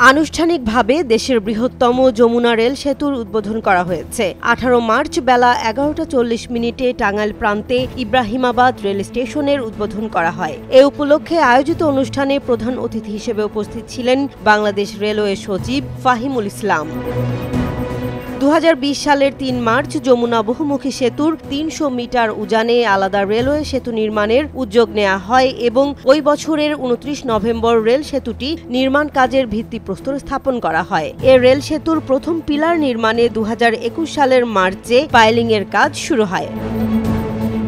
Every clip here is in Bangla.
আনুষ্ঠানিকভাবে দেশের বৃহত্তম যমুনা রেল সেতুর উদ্বোধন করা হয়েছে। 18 মার্চ বেলা 11:40 টাঙ্গাইল প্রান্তে ইব্রাহিমাবাদ রেল স্টেশনের উদ্বোধন করা হয়। এ উপলক্ষে আয়োজিত অনুষ্ঠানে প্রধান অতিথি হিসেবে উপস্থিত ছিলেন বাংলাদেশ রেলওয়ে সচিব ফাহিমুল ইসলাম। 2020 সালের 3 মার্চ যমুনা বহুমুখী সেতুর 300 মিটার উজানে আলাদা রেলওয়ে সেতু নির্মাণের উদ্যোগ নেওয়া হয় এবং ওই বছরের 29 নভেম্বর রেল সেতুটি নির্মাণ কাজের ভিত্তিপ্রস্তর স্থাপন করা হয়। এ রেল সেতুর প্রথম পিলার নির্মাণে 2021 সালের মার্চে পাইলিংয়ের কাজ শুরু হয়।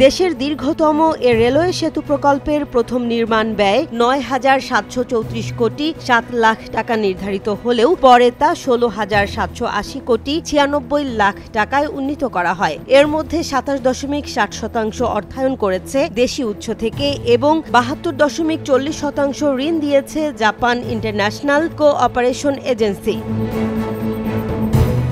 দেশের দীর্ঘতম এ রেলওয়ে সেতু প্রকল্পের প্রথম নির্মাণ ব্যয় 9,734 কোটি 7 লাখ টাকা নির্ধারিত হলেও পরে তা 16,780 কোটি 96 লাখ টাকায় উন্নীত করা হয়। এর মধ্যে 27.60% অর্থায়ন করেছে দেশি উৎস থেকে এবং 72.40% ঋণ দিয়েছে জাপান ইন্টারন্যাশনাল কোঅপারেশন এজেন্সি।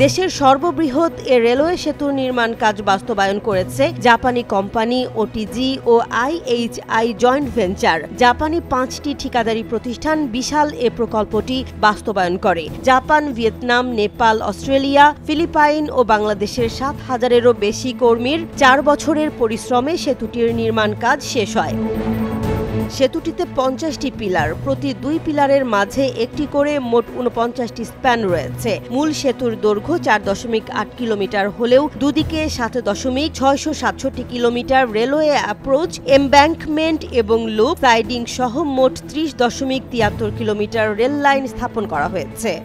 দেশের সর্ববৃহৎ এ রেলওয়ে সেতুর নির্মাণ কাজ বাস্তবায়ন করেছে জাপানি কোম্পানি ওটিজি ও আইএইচআই জয়েন্ট ভেঞ্চার। জাপানি 5টি ঠিকাদারি প্রতিষ্ঠান বিশাল এ প্রকল্পটি বাস্তবায়ন করে। Japan, Vietnam, Nepal, Australia, Philippine ও বাংলাদেশের 7,000-এরও বেশি কর্মীর 4 বছরের পরিশ্রমে সেতুটির নির্মাণ কাজ শেষ হয়। সেতুটিতে 50টি পিলার, প্রতি 2 পিলারের মাঝে একটি করে মোট 49টি স্প্যান রয়েছে। মূল সেতুর দৈর্ঘ্য 4.8 কিলোমিটার হলেও দুদিকে 7.667 কিলোমিটার রেলওয়ে অ্যাপ্রোচ, এমব্যাঙ্কমেন্ট এবং লুপ সাইডিং সহ মোট 30.73 কিলোমিটার রেল লাইন স্থাপন করা হয়েছে।